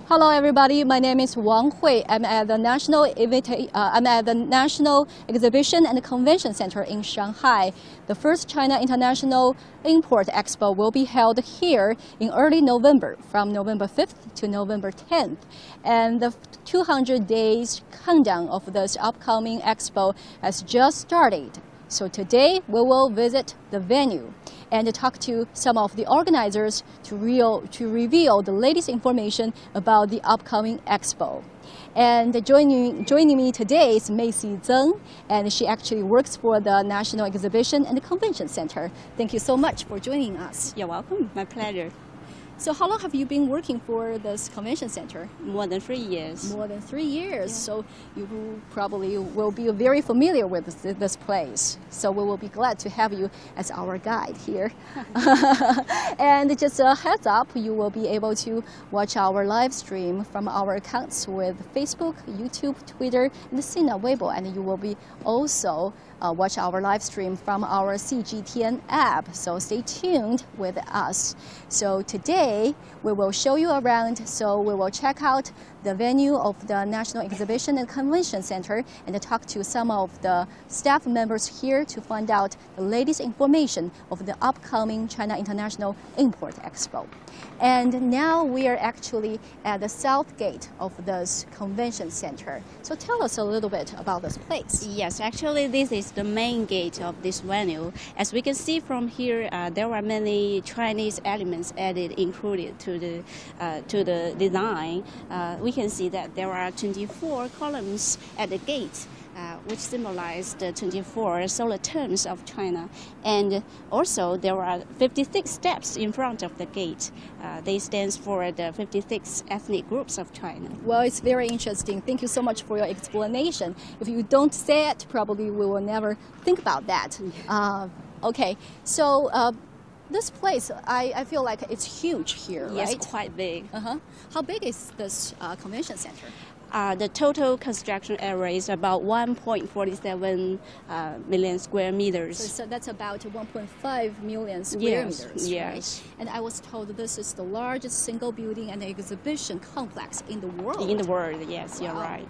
Hello, everybody. My name is Wang Hui. I'm at the National Exhibition and Convention Center in Shanghai. The first China International Import Expo will be held here in early November, from November 5th to November 10th. And the 200 days countdown of this upcoming expo has just started. So today we will visit the venue and talk to some of the organizers to reveal the latest information about the upcoming expo. And joining me today is Macy Zeng, and she actually works for the National Exhibition and Convention Center. Thank you so much for joining us. You're welcome. My pleasure. So how long have you been working for this convention center? More than 3 years. More than 3 years. Yeah. So you probably will be very familiar with this place. So we will be glad to have you as our guide here. And just a heads up, you will be able to watch our live stream from our accounts with Facebook, YouTube, Twitter, and Sina Weibo. And you will be also watch our live stream from our CGTN app. So stay tuned with us. So today we will show you around. So we will check out the venue of the National Exhibition and Convention Center and talk to some of the staff members here to find out the latest information of the upcoming China International Import Expo. And now we are actually at the south gate of this convention center. So tell us a little bit about this place. Yes, actually this is the main gate of this venue. As we can see from here, there are many Chinese elements added, included to the design. We can see that there are 24 columns at the gate, which symbolize the 24 solar terms of China. And also there are 56 steps in front of the gate. They stand for the 56 ethnic groups of China. Well, it's very interesting. Thank you so much for your explanation. If you don't say it, probably we will never think about that. Okay, so this place, I feel like it's huge here, right? Yes, quite big. How big is this convention center? The total construction area is about 1.47 million square meters. So that's about 1.5 million square meters, yes. Right? And I was told this is the largest single building and exhibition complex in the world. In the world, yes, you're right.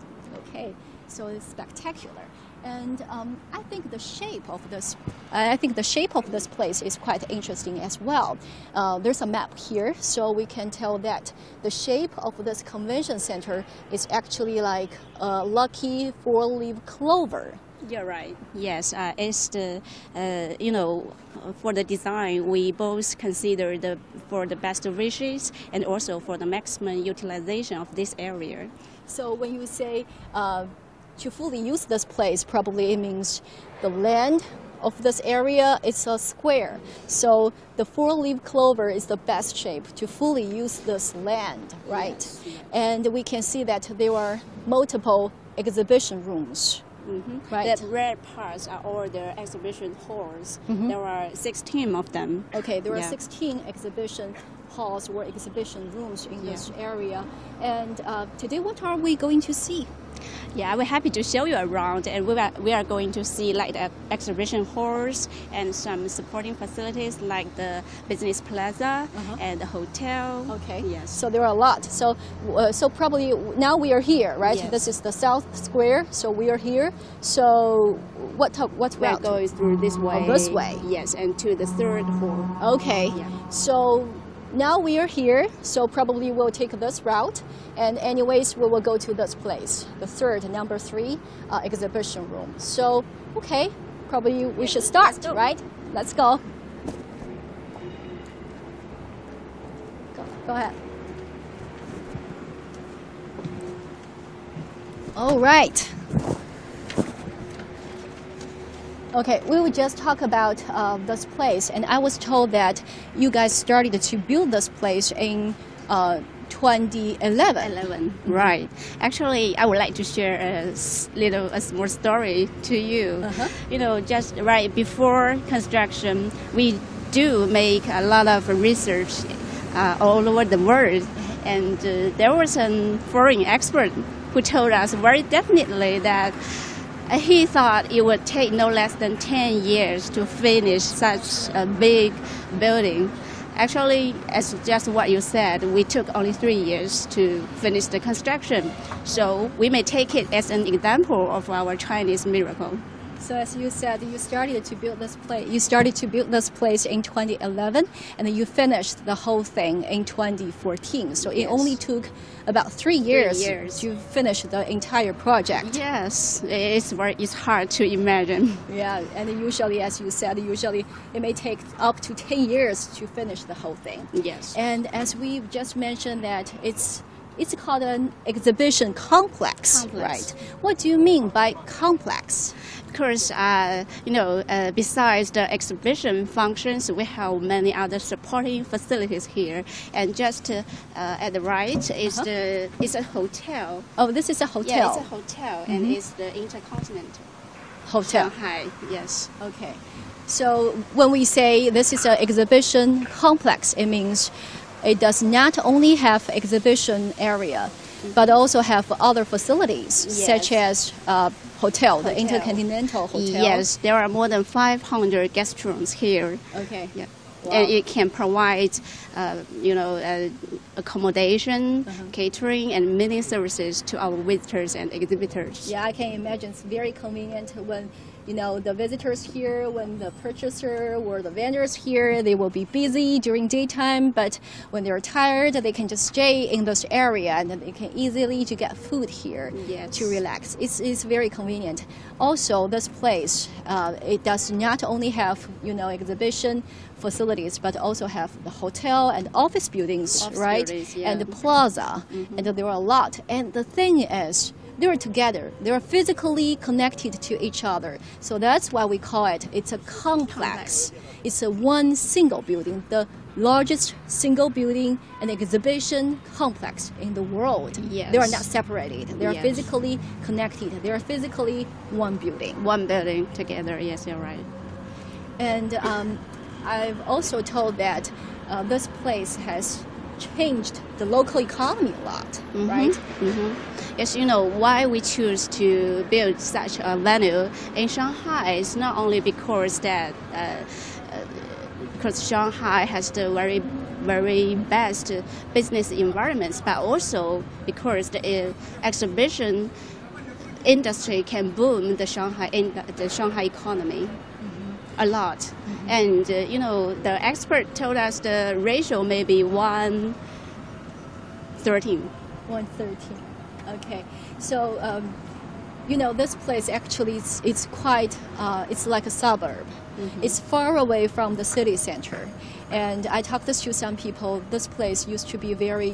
Okay, so it's spectacular. And I think the shape of this place is quite interesting as well. There's a map here, so we can tell that the shape of this convention center is actually like a lucky four-leaf clover. You're right. Yes, it's the for the design we both consider for the best wishes and also for the maximum utilization of this area. So when you say to fully use this place, probably it means the land of this area is a square. So the four-leaf clover is the best shape to fully use this land, right? Yes. And we can see that there are multiple exhibition rooms. Right. The red parts are all the exhibition halls. There are 16 of them. Okay, there are 16 exhibition halls or exhibition rooms in this area. And today, what are we going to see? Yeah, we're happy to show you around, and we are going to see like the exhibition halls and some supporting facilities like the business plaza and the hotel. Okay. Yes. So there are a lot. So probably now we are here, right? Yes. This is the South Square. So we are here. So what route? We're going through this way. Oh, this way. Yes, and to the third hall. Okay. Yeah. So now we are here, so probably we'll take this route, and anyways, we will go to this place, the third, number 3 exhibition room. So, okay, probably we should start, right? Let's go. Go ahead. All right. Okay, we will just talk about this place, and I was told that you guys started to build this place in 2011. Right. Actually, I would like to share a small story to you. You know, just right before construction, we do make a lot of research all over the world, and there was a foreign expert who told us very definitely that he thought it would take no less than 10 years to finish such a big building. Actually, as just what you said, we took only 3 years to finish the construction. So we may take it as an example of our Chinese miracle. So as you said, you started to build this place. You started to build this place in 2011, and then you finished the whole thing in 2014. So it only took about 3 years to finish the entire project. Yes, it's hard to imagine. Yeah, and usually, as you said, usually it may take up to 10 years to finish the whole thing. Yes. And as we've just mentioned that it's called an exhibition complex, right? What do you mean by complex? Because, besides the exhibition functions, we have many other supporting facilities here. And just at the right is it's a hotel. Oh, this is a hotel. Yeah, it's a hotel, and it's the Intercontinental Hotel. Shanghai. Yes. Okay. So when we say this is an exhibition complex, it means it does not only have exhibition area, but also have other facilities, such as hotel, the Intercontinental Hotel. Yes, there are more than 500 guest rooms here. Okay. Yeah. Wow. And it can provide, accommodation, catering, and many services to our visitors and exhibitors. Yeah, I can imagine it's very convenient when the visitors here, when the purchaser or the vendors here, they will be busy during daytime, but when they're tired, they can just stay in this area and they can easily to get food here to relax. It's very convenient. Also, this place, it does not only have, exhibition facilities, but also have the hotel and office buildings, right? And the plaza, and there are a lot. And the thing is, they're together. They're physically connected to each other. So that's why we call it, it's a complex. It's a one single building, the largest single building and exhibition complex in the world. Yes. They are not separated. They are physically connected. They are physically one building. One building together, yes, you're right. And I've also told that this place has changed the local economy a lot, right? Yes, why we choose to build such a venue in Shanghai is not only because that because Shanghai has the very, very best business environments, but also because the exhibition industry can boom the Shanghai economy a lot. And the expert told us the ratio may be 1:13. 1:13. Okay. So this place actually it's quite it's like a suburb. It's far away from the city center. And I talked to some people. This place used to be very,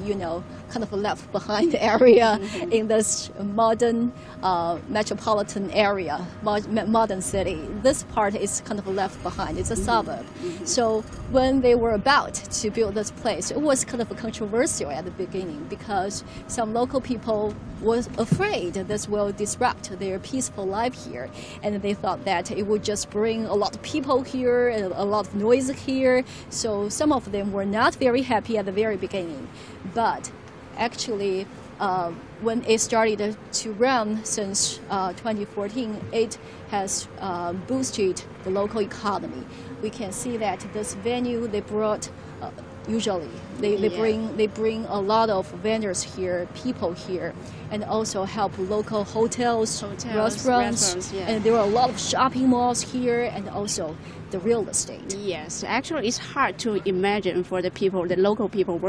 kind of a left behind area in this modern metropolitan area, modern city. This part is kind of left behind. It's a suburb. So when they were about to build this place, it was kind of controversial at the beginning because some local people was afraid this will disrupt their peaceful life here. And they thought that it would just bring a lot of people here and a lot of noise here. So some of them were not very happy at the very beginning. But actually, when it started to run since 2014, it has boosted the local economy. We can see that this venue, they brought usually they bring a lot of vendors here, people here, and also help local hotels restaurants and there are a lot of shopping malls here, and also the real estate. Yes, actually it's hard to imagine for the people, the local people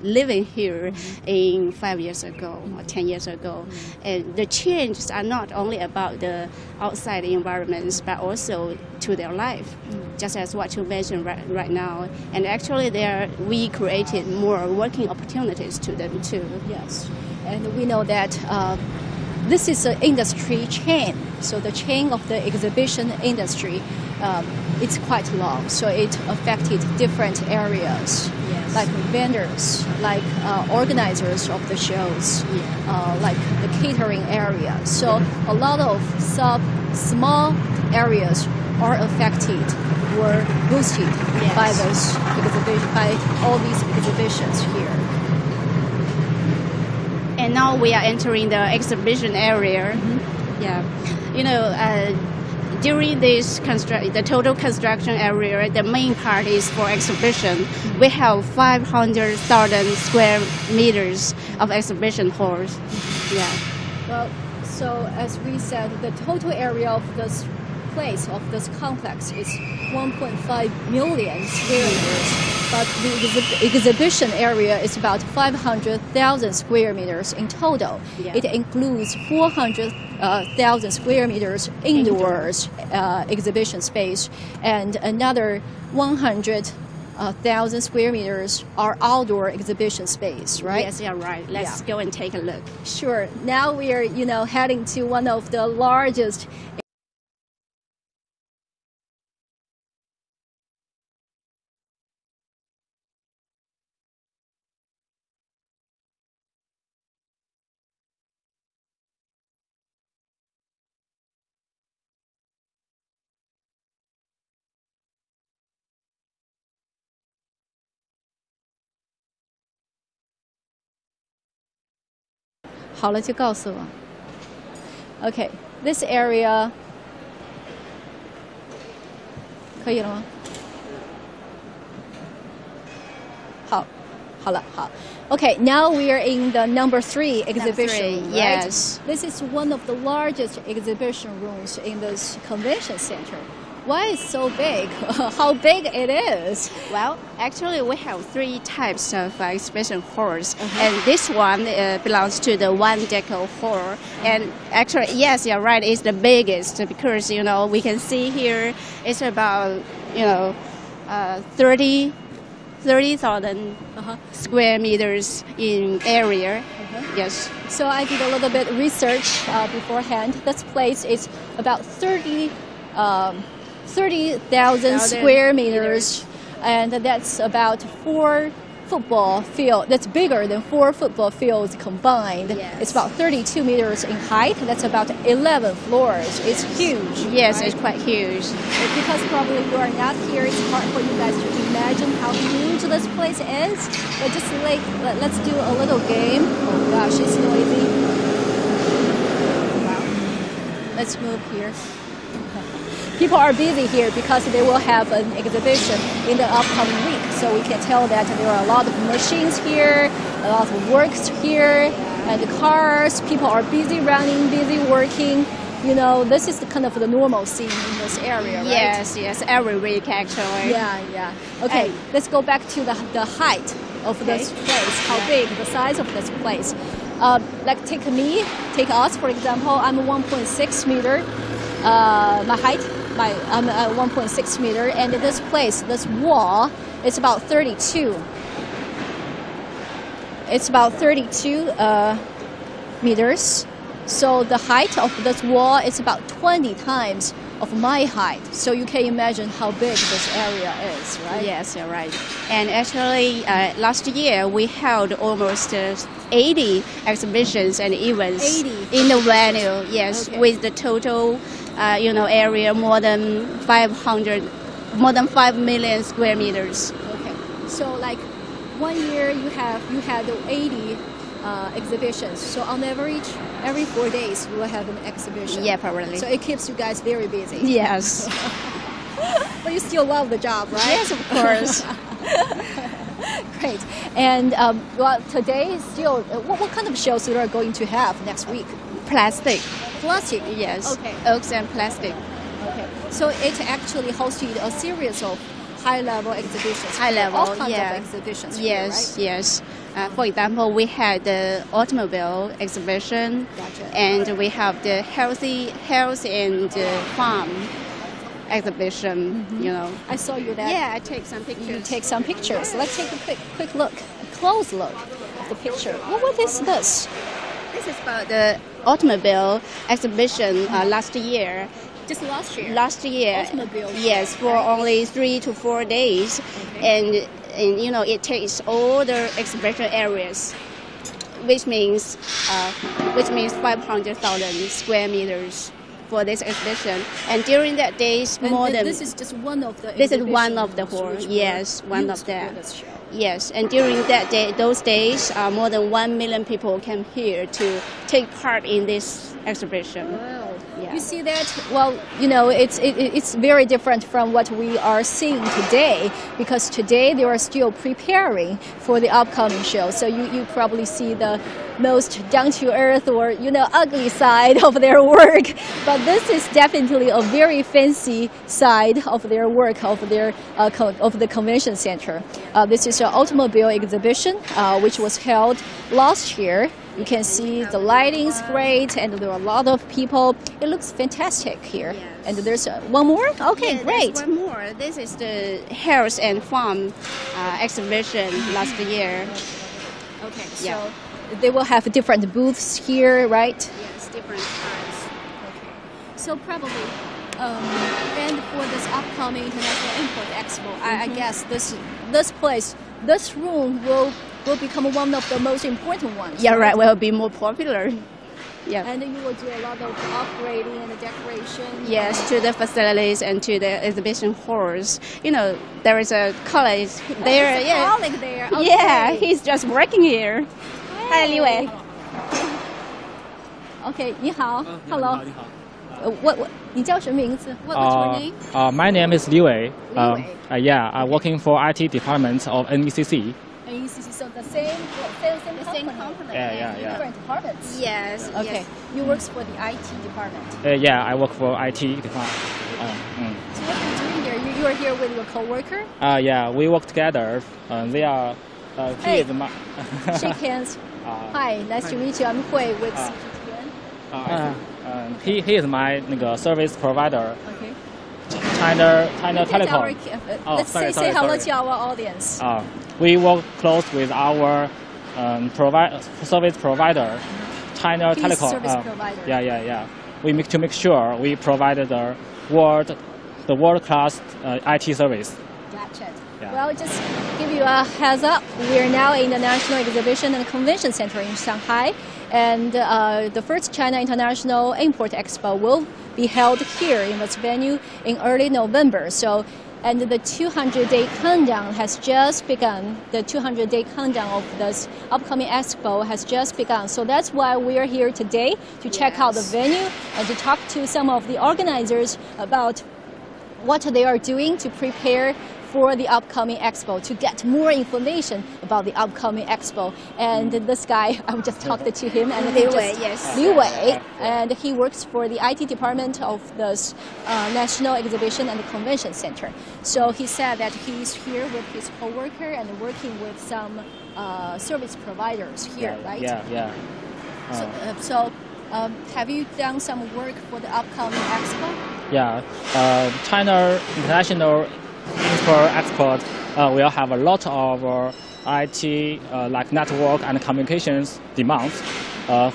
living here in 5 years ago or 10 years ago. And the changes are not only about the outside environments, but also to their life, just as what you mentioned right now. And actually we created more working opportunities to them too. Yes, and we know that this is an industry chain. So the chain of the exhibition industry, it's quite long. So it affected different areas, like vendors, like organizers of the shows, like the catering area. So a lot of small areas are affected or boosted by this exhibition, by all these exhibitions here. And now we are entering the exhibition area. Yeah, during this the total construction area, the main part is for exhibition. We have 500,000 square meters of exhibition halls. Yeah. Well, so as we said, the total area of this place, of this complex, is 1.5 million square meters, but the exhibition area is about 500,000 square meters in total. Yeah. It includes 400,000 square meters indoors exhibition space, and another 100,000 square meters are outdoor exhibition space, right? Yes, you're right. Let's go and take a look. Sure. Now we are, heading to one of the largest.好了，就告诉我。Okay, this area 可以了吗？好了。Okay, now we are in the number 3 exhibition room, right? Yes. This is one of the largest exhibition rooms in this convention center. Why is it so big? How big it is? Well, actually, we have 3 types of exhibition halls, and this one belongs to the one deco hall. And actually, yes, you're right, it's the biggest because we can see here it's about 30,000 square meters in area. Yes. So I did a little bit research beforehand. This place is about 30,000 square meters, and that's about 4 football fields. That's bigger than 4 football fields combined. Yes. It's about 32 meters in height. That's about 11 floors. It's huge. Yes, right? it's quite huge. Because probably you are not here, it's hard for you guys to imagine how huge this place is. But just let's do a little game. Oh gosh, it's noisy. Wow. Let's move here. People are busy here because they will have an exhibition in the upcoming week. So we can tell that there are a lot of machines here, a lot of works here, and the cars. People are busy running, busy working. This is kind of the normal scene in this area, right? Yes, every week actually. Yeah. Okay, let's go back to the height of this place. How big, the size of this place. Take us, for example. I'm 1.6 meter. My height. I'm at 1.6 meter, and this place, this wall, it's about 32. It's about 32 meters. So the height of this wall is about 20 times of my height. So you can imagine how big this area is, right? Yes, you're right. And actually, last year we held almost 80 exhibitions and events 80 in the venue. Yes, okay. With the total, area more than 5 million square meters. Okay. So like 1 year you had 80 exhibitions. So on average, every 4 days you will have an exhibition. Yeah, probably. So it keeps you guys very busy. Yes. But you still love the job, right? Yes, of course. Great. And today still, what kind of shows you are going to have next week? Plastic. Plastic. Yes. Okay. Oaks and plastic. Okay. So it actually hosted a series of high-level exhibitions. High-level, all kinds yeah. of exhibitions. Yes, here, right? yes. For example, we had the automobile exhibition, Gotcha. and we have the health and farm exhibition. I saw you that. Yeah, I take some pictures. You take some pictures. Let's take a quick look, a close look of the picture. What is this? This is about the automobile exhibition last year. Just last year. Last year, Automobile. yes, for only 3 to 4 days, and it takes all the exhibition areas, which means 500,000 square meters for this exhibition. And during that days, This is just one of the. This is one of the hall. Yes, one of them. Yes, and during those days, more than 1 million people came here to take part in this exhibition. Wow. Yeah. You see that? Well, you know, it's very different from what we are seeing today, because today they are still preparing for the upcoming show. So you probably see the most down-to-earth or, you know, ugly side of their work. But this is definitely a very fancy side of their work, of the convention center. This is an automobile exhibition, which was held last year. You can see the lighting's great, and there are a lot of people. It looks fantastic here. Yes. And there's one more? Okay, Yeah, great. there's one more. This is the health and farm exhibition last year. Okay, so Yeah. they will have different booths here, right? Yes, different kinds. Okay. So probably, and for this upcoming International Import Expo, I guess this room will become one of the most important ones. Yeah, right. Will be more popular. Yeah. And you will do a lot of upgrading and decoration. Yes, to the facilities and to the exhibition halls. You know, there is a colleague there. There's a Yeah. colleague there. Okay. Yeah, he's just working here. Hi, Li Wei. Okay, 你好 ，Hello。你好。你叫什么名字？What's your name? My name is Liu Wei. Wei. Yeah, I'm working for IT department of NECC. NECC, so the same company. Yeah. Different departments. Yes. Okay, Yes. you work for the IT department. Yeah, I work for IT department. So what are you doing here? You are here with your coworker? Yeah, we work together. They are. He Hey. is my. Shake hands. Hi, nice to meet you. I'm Hui with CGTN. He is my service provider. Okay. China Let's Telecom. say hello to our audience. We work close with our service provider, China He's Telecom. service provider. Yeah. We make sure we provide the world class IT service. Gotcha. Yeah. Well, just give you a heads up. We are now in the National Exhibition and Convention Center in Shanghai, and the first China International Import Expo will be held here in this venue in early November. So, and the 200-day countdown has just begun. The 200-day countdown of this upcoming expo has just begun. So that's why we are here today to check out the venue and to talk to some of the organizers about what they are doing to prepare for the upcoming expo, to get more information about the upcoming expo. And this guy, I just talked to him, and Liu Wei, yes. Liu Wei, and he works for the IT department of this National Exhibition and Convention Center. So he said that he's here with his coworker and working with some service providers here, right? Yeah. So have you done some work for the upcoming expo? Yeah, China International Import Expo will have a lot of IT like network and communications demands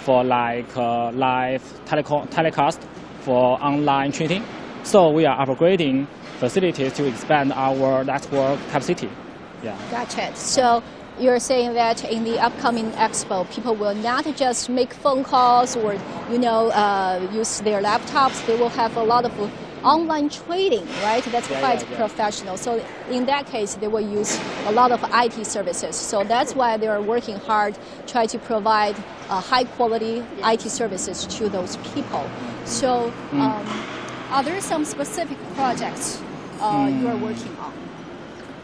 for like live telecast for online training. So we are upgrading facilities to expand our network capacity. Yeah. Gotcha. So you're saying that in the upcoming expo, people will not just make phone calls or, use their laptops. They will have a lot of online trading, right? That's quite professional. So in that case, they will use a lot of IT services. So that's why they are working hard, try to provide high quality IT services to those people. So are there some specific projects you are working on?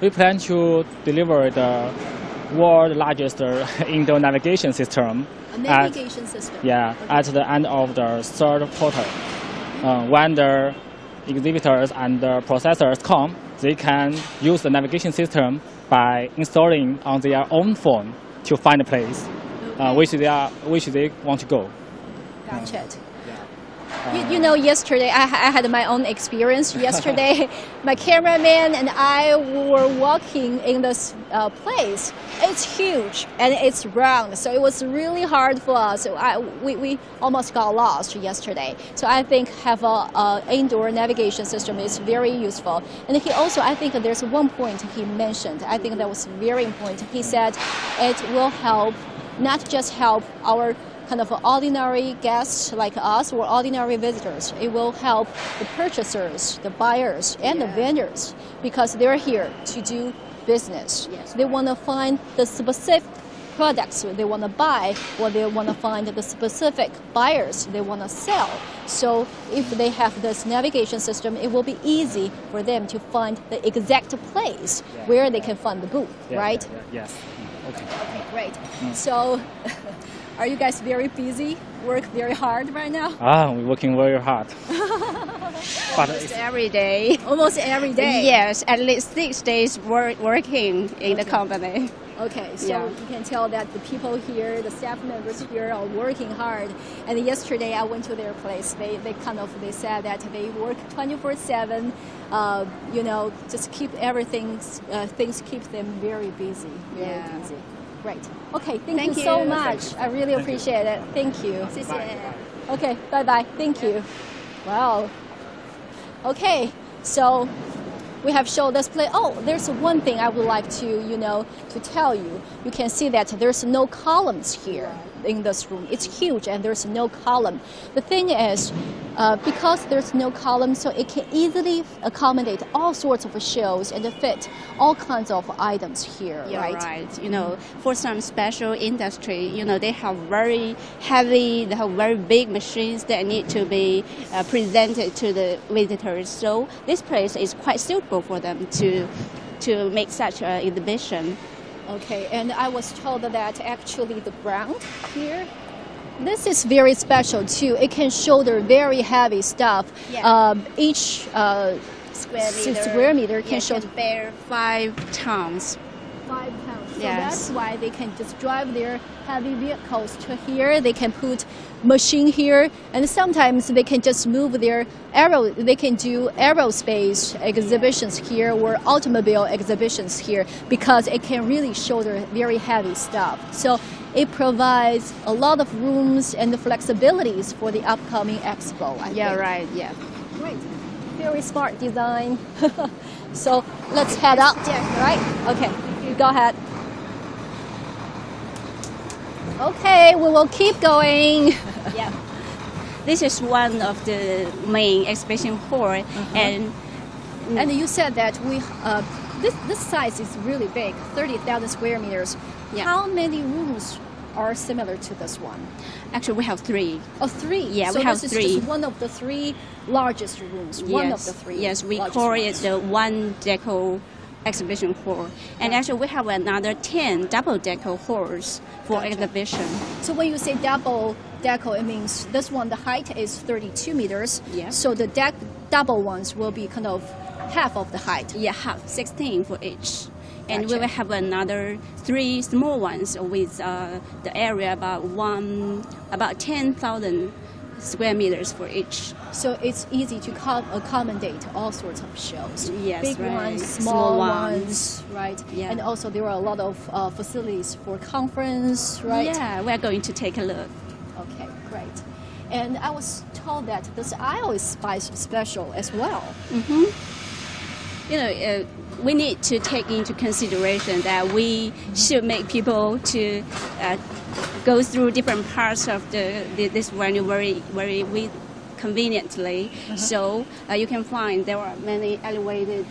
We plan to deliver the world's largest indoor navigation system. A navigation system? Yeah, okay. At the end of the third quarter. When the exhibitors and the processors come, they can use the navigation system by installing on their own phone to find a place which they want to go. Gotcha. Yesterday I had my own experience. Yesterday, my cameraman and I were walking in this place. It's huge and it's round, so it was really hard for us. We almost got lost yesterday. So I think have a indoor navigation system is very useful. And he also, I think there's one point he mentioned. I think that was very important. He said it will help, not just help our kind of ordinary guests like us or ordinary visitors. It will help the purchasers, the buyers, and the vendors because they're here to do business. Yes. They want to find the specific products they want to buy, or they want to find the specific buyers they want to sell. So if they have this navigation system, it will be easy for them to find the exact place where they can find the booth, right? Yes. Okay. Okay, great. So are you guys very busy, work very hard right now? We're working very hard. But Almost every day. Almost every day? Yes, at least 6 days working in the company. Okay, so you can tell that the people here, the staff members here are working hard. And yesterday I went to their place. They said that they work 24/7. You know, just keep everything. Things keep them very busy. Very busy. Great. Okay, thank you so much. I really appreciate it. Thank you. Okay, bye bye. Thank you. Wow. Okay, so we have shown this play. Oh, there's one thing I would like to, to tell you. You can see that there's no columns here in this room. It's huge and there's no column. The thing is, because there's no column, so it can easily accommodate all sorts of shows and fit all kinds of items here, right? Right. You know, for some special industry, they have very heavy, they have very big machines that need to be presented to the visitors. So this place is quite suitable for them to make such an exhibition. Okay, and I was told that actually the ground here, this is very special too. It can shoulder very heavy stuff. Yeah. Each square meter can shoulder bear 5 tons. 5 pounds. So Yes. that's why they can just drive their heavy vehicles to here. They can put machine here, and sometimes they can just move their They can do aerospace exhibitions here or automobile exhibitions here because it can really shoulder very heavy stuff. So it provides a lot of rooms and flexibilities for the upcoming expo. I think. Right. Yeah. Great. Very smart design. So let's head up. Right? Okay. You go ahead. Okay, we will keep going. Yeah. This is one of the main exhibition hall, and you said that this size is really big, 30,000 square meters. Yeah. How many rooms are similar to this one? actually we have 3. Oh, 3? Yeah, so we have this 3. is just one of the 3 largest rooms. One of the 3. Yes, we largest call ones. it the one deco exhibition hall. And actually we have another 10 double deco halls for exhibition. So when you say double deco, it means this one, the height is 32 meters. Yeah. So the double ones will be kind of half of the height. Yeah, half, 16 for each. And we Gotcha. will have another 3 small ones with the area about 10,000 square meters for each. So it's easy to accommodate all sorts of shows. Yes, Big right. ones, Small small ones. ones, right? Yeah. And also there are a lot of facilities for conference, right? Yeah, we are going to take a look. Okay, great. And I was told that this aisle is special as well. Mm-hmm. You know, we need to take into consideration that we should make people to go through different parts of this venue very conveniently. So you can find there are many elevated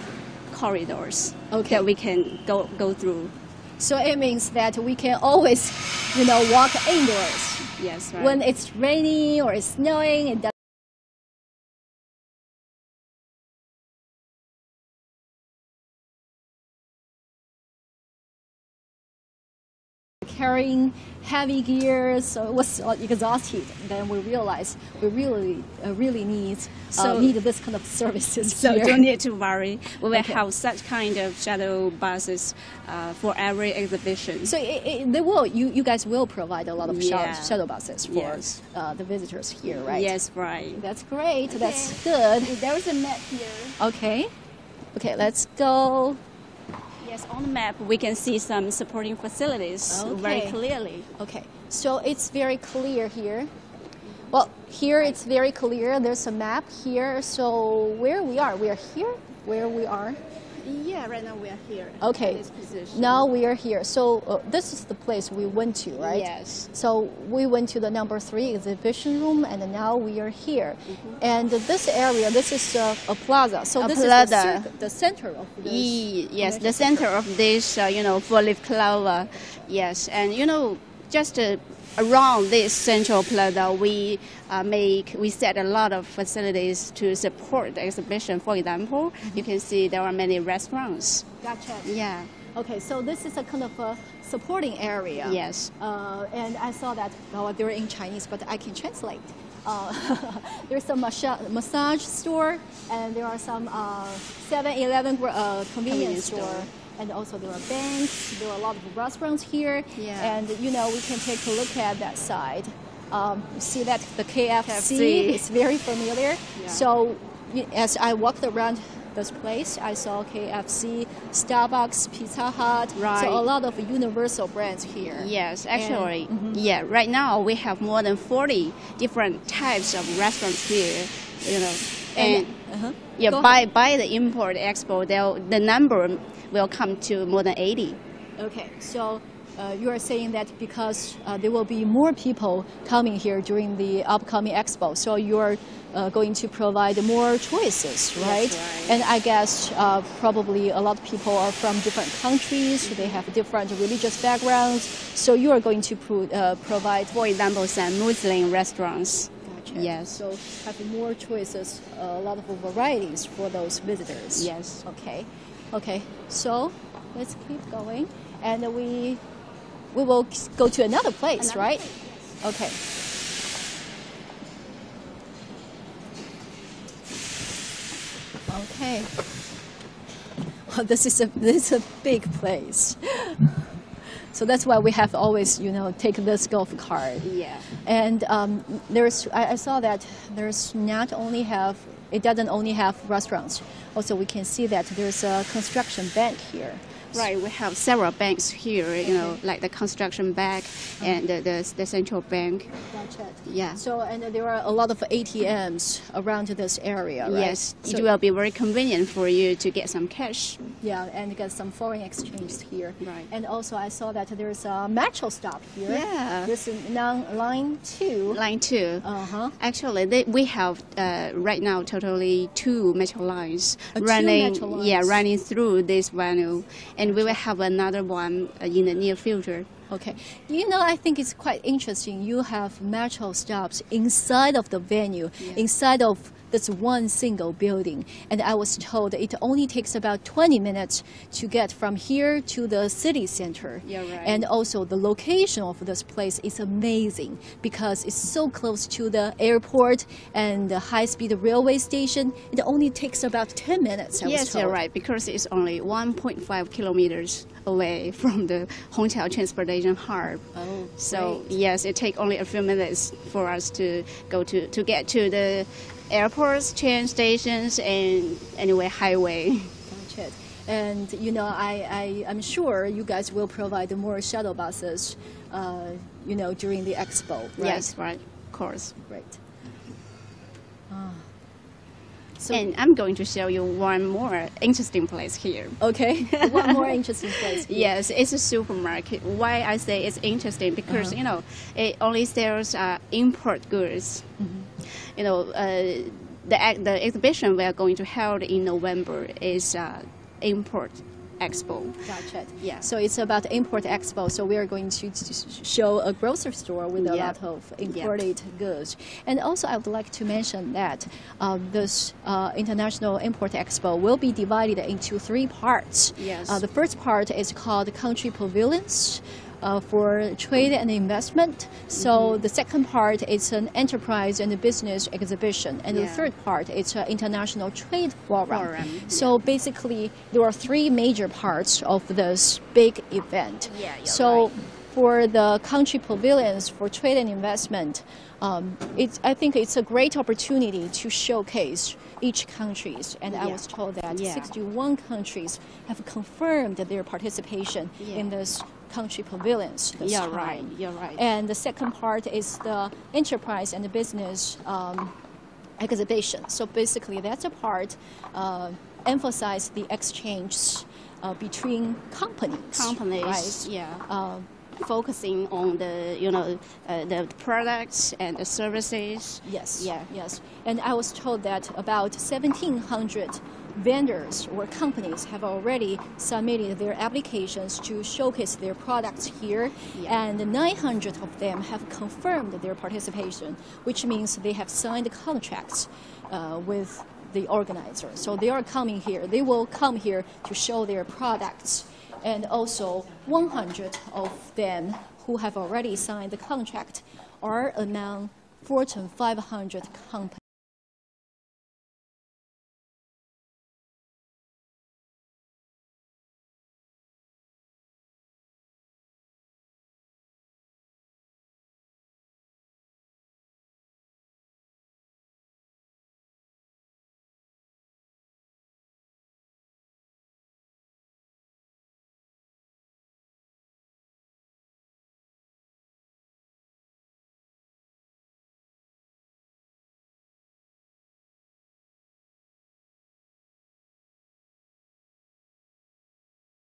corridors that we can go through. So it means that we can always, walk indoors. Yes, right. When it's raining or it's snowing, it doesn't carrying heavy gear, so it was exhausted. Then we realized we really need this kind of services So here. don't need to worry. We will have such kind of shuttle buses for every exhibition. So they will. You guys will provide a lot of Yeah. shuttle buses for Yes. the visitors here, right? Yes, right. That's great. That's good. There is a map here. Okay. Okay, let's go. Yes, on the map we can see some supporting facilities very Okay. clearly. Okay, so it's very clear here. Well, here it's very clear. There's a map here. So where we are here, where we are. Yeah, right now we are here. Okay. At this position. Now we are here. So this is the place we went to, right? Yes. So we went to the number 3 exhibition room, and now we are here. And this area, this is a plaza. So this is the center of this. Yes, the center of this, four-leaf clover. Yes, and just around this central plaza, we set a lot of facilities to support the exhibition. For example, you can see there are many restaurants. Gotcha. Yeah. Okay, so this is a kind of a supporting area. Yes. And I saw that they're in Chinese, but I can translate. There's a massage store, and there are some 7-Eleven convenience store. And also there are banks, there are a lot of restaurants here. Yeah. And we can take a look at that side. You see that the KFC is very familiar. Yeah. So as I walked around this place, I saw KFC, Starbucks, Pizza Hut. Right. So a lot of universal brands here. Yes, actually, right now we have more than 40 different types of restaurants here, And by the Import Expo, the number will come to more than 80. Okay, so you are saying that because there will be more people coming here during the upcoming expo, so you are going to provide more choices, right? That's right. And I guess probably a lot of people are from different countries, they have different religious backgrounds, so you are going to provide, for example, some Muslim restaurants. Gotcha. Yes. So have more choices, a lot of varieties for those visitors. Yes. Okay, so let's keep going, and we will go to another place, right? Okay. Okay. Well, this is a big place. So that's why we have always, take this golf cart. Yeah. And I saw that it doesn't only have restaurants. Also, we can see that there's a construction bank here. Right, we have several banks here, like the construction bank and the central bank. Gotcha. Yeah. So, and there are a lot of ATMs around this area, right? Yes, so, it will be very convenient for you to get some cash. Yeah, and get some foreign exchange here. Right. And also, I saw that there's a metro stop here. Yeah. There's line 2. Line 2. Uh-huh. Actually, we have right now totally 2 metro lines running through this venue, and we will have another one in the near future. Okay. I think it's quite interesting. You have metro stops inside of the venue, inside of this one single building. And I was told it only takes about 20 minutes to get from here to the city center. Yeah, right. And also the location of this place is amazing because it's so close to the airport and the high-speed railway station. It only takes about 10 minutes, I was Yes, told. you're right, because it's only 1.5 kilometers away from the Hongqiao transportation hub. Oh, so great. yes, it takes only a few minutes for us to get to the airports, train stations, and highway. Gotcha. And I'm sure you guys will provide more shuttle buses, during the expo, right? Yes, right, of course. Great. And I'm going to show you one more interesting place here. Okay, one more interesting place here. Yes, it's a supermarket. Why I say it's interesting? Because, it only sells import goods. Mm-hmm. The exhibition we are going to hold in November is Import Expo. Gotcha. Yeah. So it's about Import Expo. So we are going to show a grocery store with a lot of imported goods. And also I would like to mention that this International Import Expo will be divided into 3 parts. Yes. The first part is called Country Pavilions. For trade and investment. So the second part is an enterprise and business exhibition. And the third part is an international trade forum. So basically, there are 3 major parts of this big event. Yeah, so for the country pavilions, for trade and investment, I think it's a great opportunity to showcase each countries. And I was told that 61 countries have confirmed their participation in this country pavilions this time. You're right. And the second part is the enterprise and the business exhibition. So basically, that's a part emphasize the exchange between companies. Companies, right? yeah. Focusing on the products and the services. Yes. Yeah. Yes. And I was told that about 1,700 vendors or companies have already submitted their applications to showcase their products here, and 900 of them have confirmed their participation, which means they have signed contracts with the organizer. So they are coming here. They will come here to show their products. And also 100 of them who have already signed the contract are among Fortune 500 companies.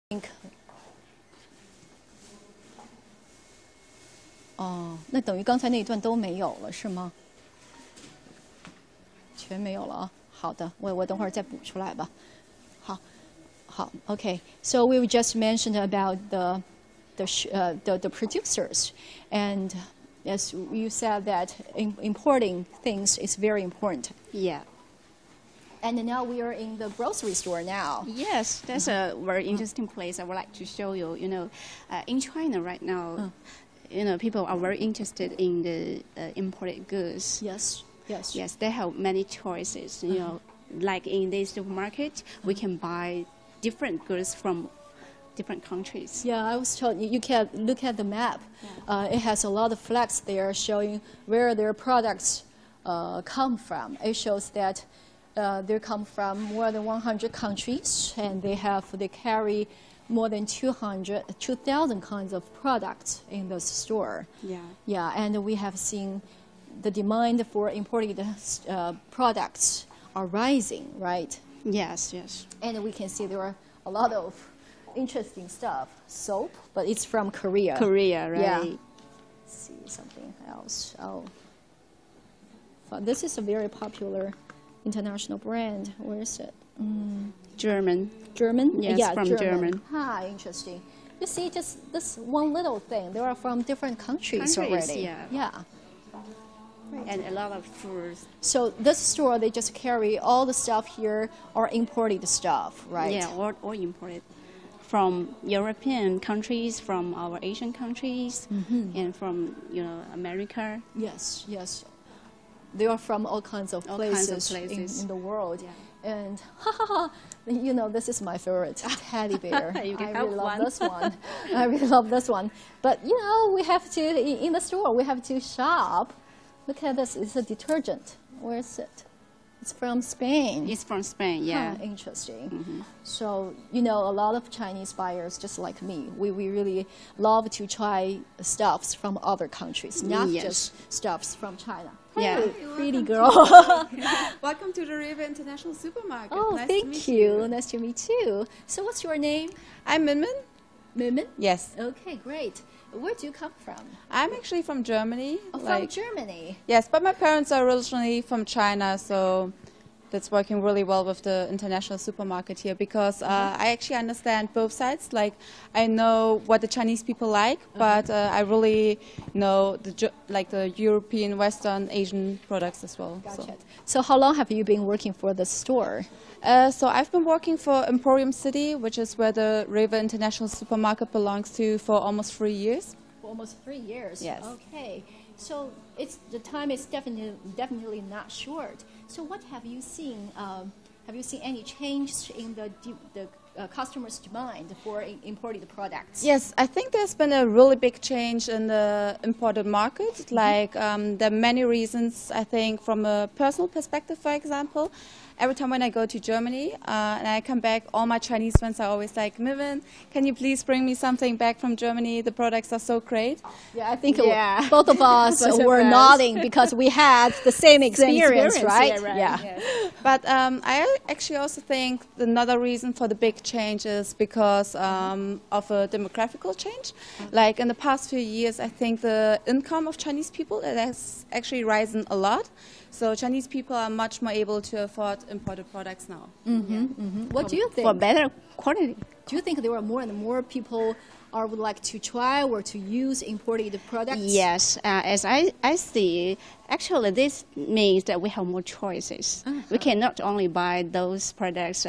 think 哦，那等于刚才那一段都没有了，是吗？全没有了啊。好的，我等会儿再补出来吧。好，好 ，OK. So we just mentioned about the producers, and as you said that importing things is very important. Yeah. And now we are in the grocery store now. Yes, that's a very interesting place I would like to show you. In China right now, people are very interested in the imported goods. Yes, yes. Yes, they have many choices. Like in this supermarket, we can buy different goods from different countries. Yeah, I was told you can look at the map. It has a lot of flags there showing where their products come from. It shows that they come from more than 100 countries, and they carry more than 2,000 kinds of products in the store. Yeah. Yeah, and we have seen the demand for imported products are rising, right? Yes, yes. And we can see there are a lot of interesting stuff. Soap, but it's from Korea. Korea, right? Yeah. Let's see something else. Oh, this is a very popular international brand. Where is it? German. German? Yes, yeah, from German. Ah, interesting. You see, just this one little thing. They are from different countries already. Yeah. Yeah. And a lot of foods. So this store, they just carry all the stuff here or imported stuff, right? Yeah, or imported from European countries, from our Asian countries, and from America. Yes, yes. They are from all kinds of places, in the world. Yeah. And this is my favorite teddy bear. You can I have really love one. this one. I really love this one. But we have to in the store. We have to shop. Look at this. It's a detergent. Where is it? It's from Spain. It's from Spain. Yeah. Interesting. So a lot of Chinese buyers, just like me, we really love to try stuffs from other countries, not just stuffs from China. Yeah. Hey, pretty girl. Welcome to the River International Supermarket. Oh, nice thank to meet you. Nice to meet you. So what's your name? I'm Minmin. Minmin? Yes. Okay, great. Where do you come from? I'm actually from Germany. Oh, from Germany. Yes, but my parents are originally from China, so that's working really well with the international supermarket here because I actually understand both sides. Like, I know what the Chinese people like, but I really know the European, Western, Asian products as well. Gotcha. So how long have you been working for the store? So I've been working for Emporium City, which is where the River International Supermarket belongs to, for almost 3 years. For almost 3 years. Yes. Okay. So the time is definitely not short. So what have you seen? Have you seen any change in the customers' demand for imported products? Yes, I think there's been a really big change in the imported market. Like there are many reasons. I think from a personal perspective, for example, every time when I go to Germany and I come back, all my Chinese friends are always like, Miven, can you please bring me something back from Germany? The products are so great. Yeah, I think both of us were nodding because we had the same experience, right? Yeah, right. Yeah. Yes. But I actually also think another reason for the big change is because of a demographical change. Like in the past few years, I think the income of Chinese people has actually risen a lot. So Chinese people are much more able to afford imported products now. What do you think? For better quality. Do you think there are more and more people would like to try or to use imported products? Yes, as I see, actually this means that we have more choices. We can not only buy those products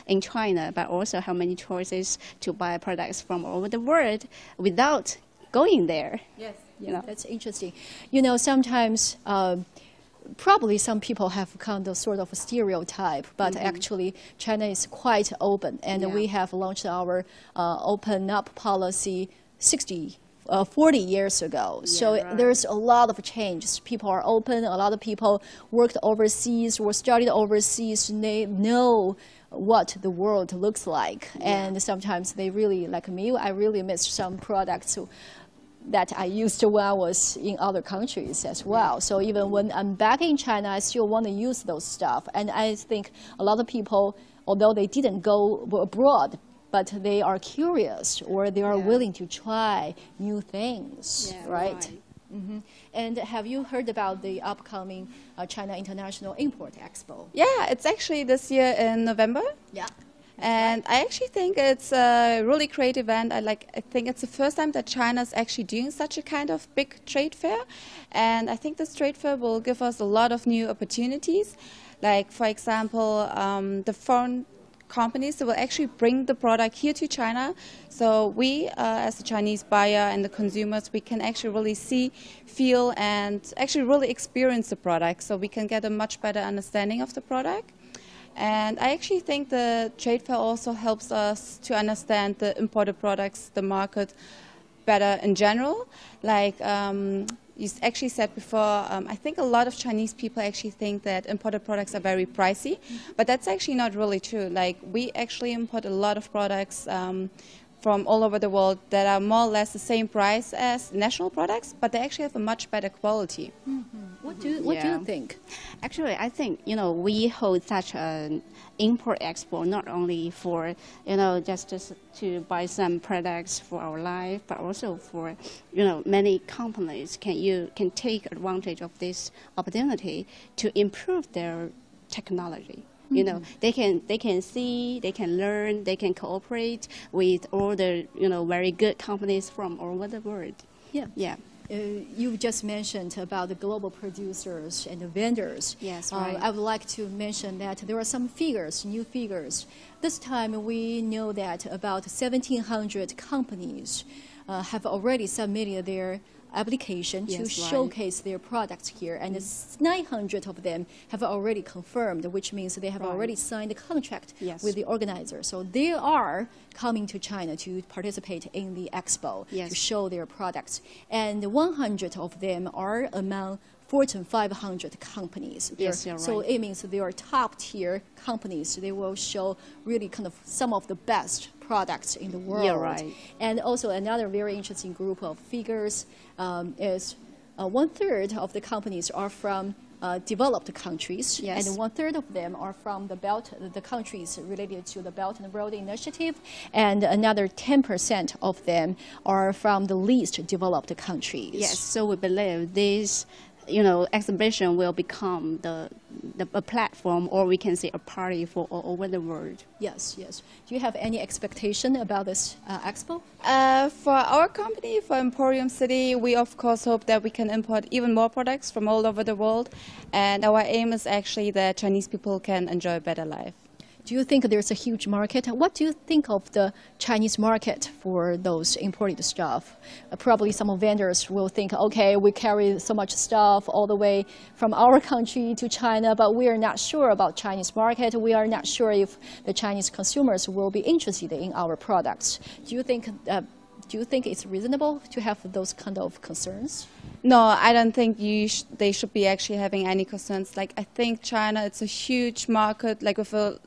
in China, but also have many choices to buy products from all over the world without going there. Yes. Yeah, that's interesting. You know, sometimes probably some people have kind of sort of a stereotype, but actually China is quite open, and we have launched our open up policy 40 years ago. So there's a lot of changes. People are open. A lot of people worked overseas or studied overseas, and they know what the world looks like. And sometimes they really, like me, I really miss some products that I used when I was in other countries as well. So even when I'm back in China, I still want to use those stuff. And I think a lot of people, although they didn't go abroad, but they are curious or they are willing to try new things, right? And have you heard about the upcoming China International Import Expo? Yeah, it's actually this year in November. Yeah. And I actually think it's a really great event. I think it's the first time that China is actually doing such a kind of big trade fair. And I think this trade fair will give us a lot of new opportunities. Like, for example, the foreign companies that will actually bring the product here to China. So we, as the Chinese buyer and the consumers, we can actually really see, feel, and actually really experience the product. So we can get a much better understanding of the product. And I actually think the trade fair also helps us to understand the imported products, the market better in general. Like you actually said before, I think a lot of Chinese people actually think that imported products are very pricey, but that's actually not really true. Like we actually import a lot of products from all over the world that are more or less the same price as national products, but they actually have a much better quality. What do you think? Actually, I think, we hold such an import expo not only for, just to buy some products for our life, but also for, many companies can take advantage of this opportunity to improve their technology. They can see, they can learn, they can cooperate with all the very good companies from all over the world. Yeah. You just mentioned about the global producers and the vendors. Yes, right. I would like to mention that there are some figures, new figures. This time we know that about 1,700 companies have already submitted their application to showcase their products here, and 900 of them have already confirmed, which means they have already signed a contract with the organizer. So they are coming to China to participate in the expo to show their products, and 100 of them are among Fortune 500 companies. Yes, you're so right. it means they are top tier companies. They will show really kind of some of the best products in the world. You're right. And also another very interesting group of figures is 1/3 of the companies are from developed countries, and 1/3 of them are from the countries related to the Belt and Road Initiative, and another 10% of them are from the least developed countries. Yes, so we believe this exhibition will become a platform, or we can say a party for all over the world. Yes. Do you have any expectation about this expo? For our company, for Emporium City, we of course hope that we can import even more products from all over the world. And our aim is actually that Chinese people can enjoy a better life. Do you think there's a huge market? What do you think of the Chinese market for those imported stuff? Probably some vendors will think, okay, we carry so much stuff all the way from our country to China, but we are not sure about Chinese market. We are not sure if the Chinese consumers will be interested in our products. Do you think it's reasonable to have those kind of concerns? No, I don't think they should be actually having any concerns. Like, I think China, it's a huge market, like with a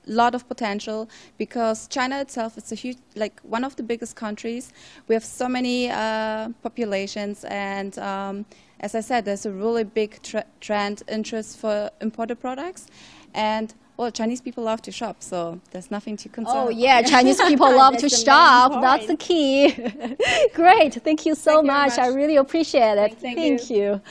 lot of potential, because China itself is a huge, like one of the biggest countries. We have so many populations, and as I said, there's a really big trend interest for imported products, and well, Chinese people love to shop, so there's nothing to concern. Oh yeah, Chinese people love to shop. That's the key. Great, thank you so much. I really appreciate it. Thank you.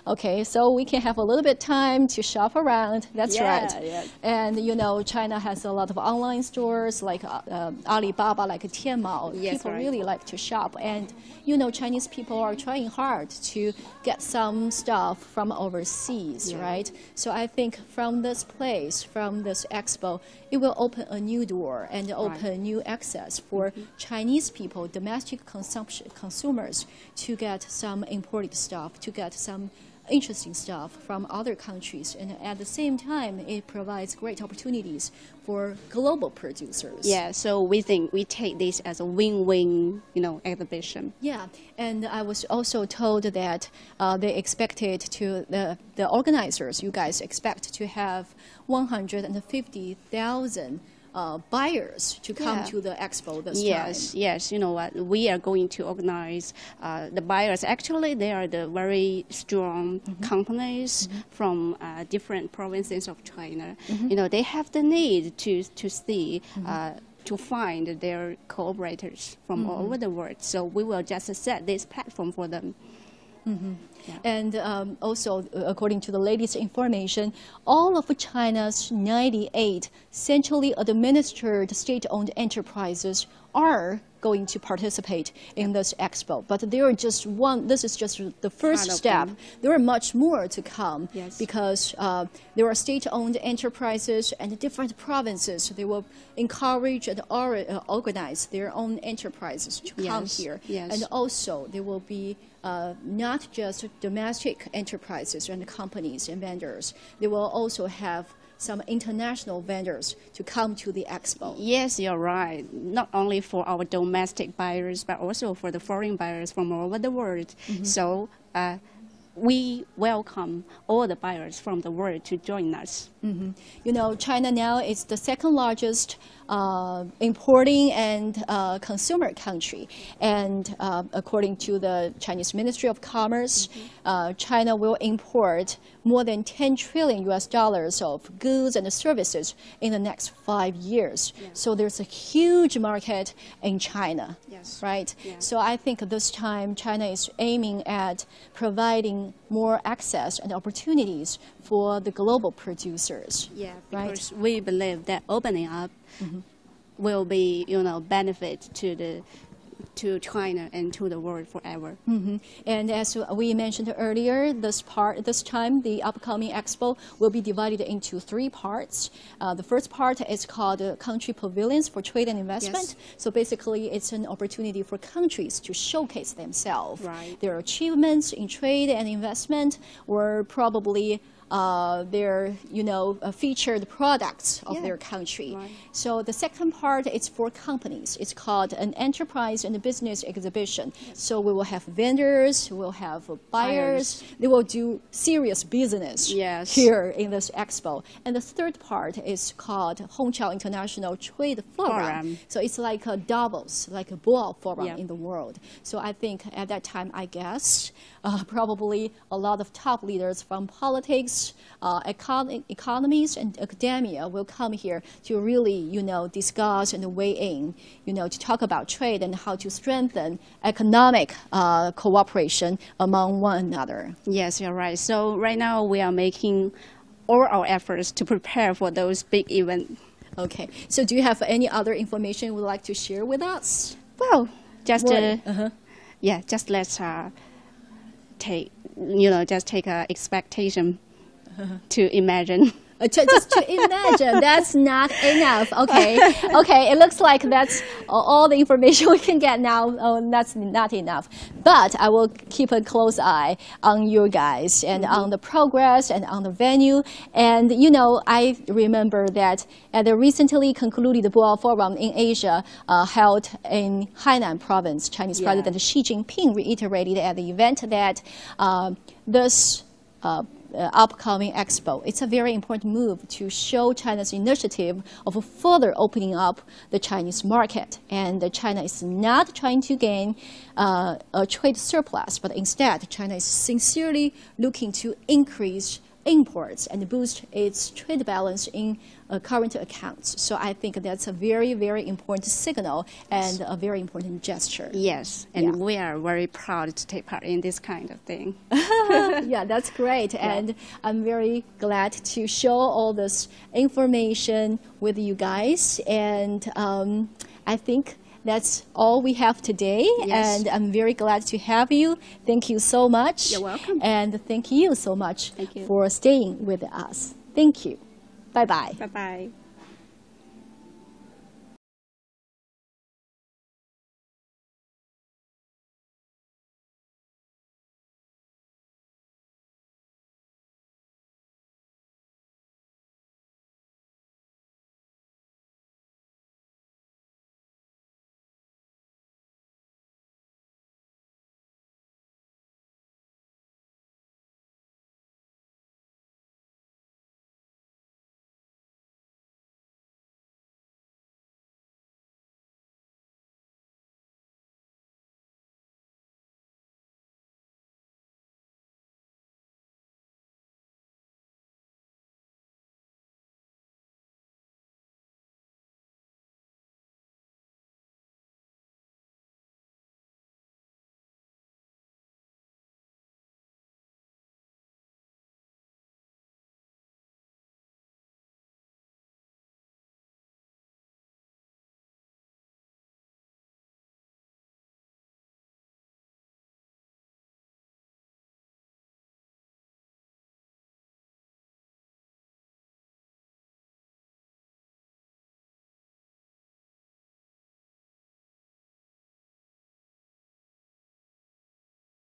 Okay, so we can have a little bit time to shop around. That's right. Yeah. And you know, China has a lot of online stores like Alibaba, like Tianmao. People really like to shop, and you know, Chinese people are trying hard to get some stuff from overseas, right? So I think from this place, from this expo, it will open a new door and open new access for Chinese people, domestic consumers, to get some imported stuff, to get some interesting stuff from other countries, and at the same time, it provides great opportunities for global producers. Yeah, so we think we take this as a win-win, you know, exhibition. Yeah, and I was also told that they expected to, the organizers, you guys expect to have 150,000 buyers to come to the expo this time. Yes, you know what, we are going to organize the buyers. Actually, they are the very strong companies from different provinces of China. You know, they have the need to see, to find their cooperators from all over the world. So we will just set this platform for them. And also, according to the latest information, all of China's 98 centrally administered state-owned enterprises are going to participate in this expo. But they are just this is just the first step. There are much more to come because there are state-owned enterprises and different provinces. They will encourage and organize their own enterprises to come here. And also, there will be not just domestic enterprises and companies and vendors. They will also have some international vendors to come to the expo. Yes, you're right. Not only for our domestic buyers, but also for the foreign buyers from all over the world. So we welcome all the buyers from the world to join us. You know, China now is the second largest importing and consumer country. And according to the Chinese Ministry of Commerce, China will import more than $10 trillion of goods and services in the next 5 years. So there's a huge market in China, right? So I think this time China is aiming at providing more access and opportunities for the global producers. Yeah, because we believe that opening up will be, you know, benefit to China and to the world forever. And as we mentioned earlier, this time, the upcoming expo will be divided into 3 parts. The first part is called Country Pavilions for Trade and Investment. So basically, it's an opportunity for countries to showcase themselves, their achievements in trade and investment, or probably their, you know, featured products of their country. So the second part is for companies. It's called an enterprise and business exhibition. So we will have vendors, we will have buyers. They will do serious business here in this expo. And the third part is called Hongqiao International Trade Forum. So it's like a Davos, like a Boao Forum in the world. So I think at that time, I guess, probably a lot of top leaders from politics, economies, and academia will come here to really, you know, discuss and weigh in, you know, to talk about trade and how to strengthen economic cooperation among one another. Yes, you're right. So right now we are making all our efforts to prepare for those big events. Okay. So do you have any other information you would like to share with us? Well, just just let's take, you know, just take an expectation to imagine. Just to imagine, that's not enough. Okay, okay. It looks like that's all the information we can get now. That's not enough. But I will keep a close eye on you guys and on the progress and on the venue. And you know, I remember that at the recently concluded World Forum in Asia held in Hainan Province, Chinese President Xi Jinping reiterated at the event that this upcoming expo, it's a very important move to show China's initiative of further opening up the Chinese market. And China is not trying to gain a trade surplus, but instead China is sincerely looking to increase imports and boost its trade balance in current accounts. So I think that's a very, very important signal and a very important gesture. Yes, and we are very proud to take part in this kind of thing. Yeah, that's great. And I'm very glad to show all this information with you guys. And I think that's all we have today, and I'm very glad to have you. Thank you so much. You're welcome. And thank you so much Thank you. for staying with us. Thank you. Bye-bye. Bye-bye.